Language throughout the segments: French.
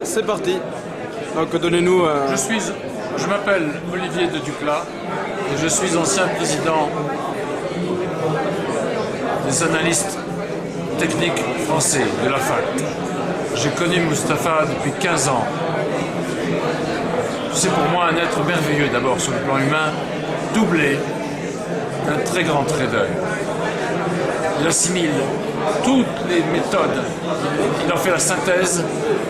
C'est parti. Donc donnez-nous... Je m'appelle Olivier de Duclas et je suis ancien président des analystes techniques français de la fac. J'ai connu Mustapha depuis 15 ans. C'est pour moi un être merveilleux d'abord sur le plan humain, doublé d'un très grand trader. Il assimile toutes les méthodes, il en fait la synthèse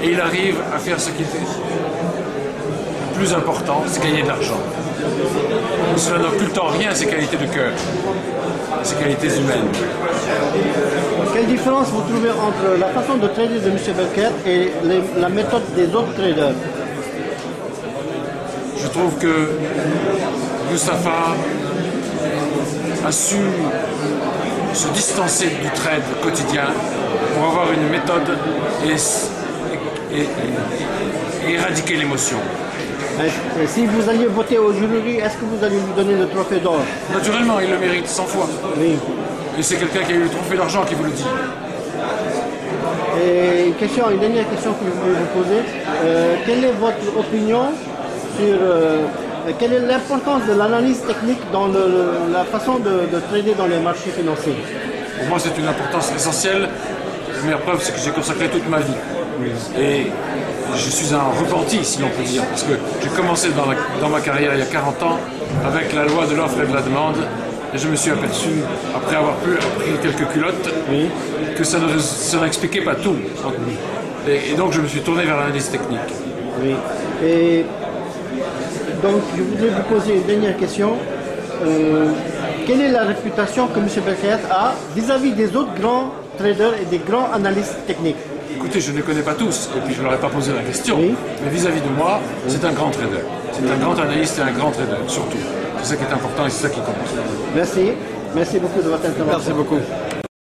et il arrive à faire ce qui est le plus important, c'est gagner de l'argent. Cela n'occulte en rien ses qualités de cœur, ses qualités humaines. Quelle différence vous trouvez entre la façon de trader de M. Beckert et la méthode des autres traders? Je trouve que Mustapha a su se distancer du trade quotidien pour avoir une méthode et éradiquer l'émotion. Si vous alliez voter au jury, est-ce que vous allez lui donner le trophée d'or? Naturellement, il le mérite 100 fois. Oui. Et c'est quelqu'un qui a eu le trophée d'argent qui vous le dit. Et une dernière question que je voulais vous poser. Quelle est votre opinion sur quelle est l'importance de l'analyse technique dans la façon de trader dans les marchés financiers? Pour moi, c'est une importance essentielle. La meilleure preuve, c'est que j'ai consacré toute ma vie. Et je suis un repenti, si l'on peut dire, parce que j'ai commencé dans ma carrière il y a 40 ans avec la loi de l'offre et de la demande. Et je me suis aperçu, après avoir pris quelques culottes, que ça n'expliquait pas tout. Et donc je me suis tourné vers l'analyse technique. Oui. Et donc je voudrais vous poser une dernière question. Quelle est la réputation que M. Beckert a vis-à-vis des autres grands traders et des grands analystes techniques? Écoutez, je ne les connais pas tous, et puis je ne leur ai pas posé la question. Mais vis-à-vis de moi, c'est un grand trader. C'est un grand analyste et un grand trader, surtout. C'est ça qui est important et c'est ça qui compte. Merci. Merci beaucoup de votre intervention. Merci beaucoup.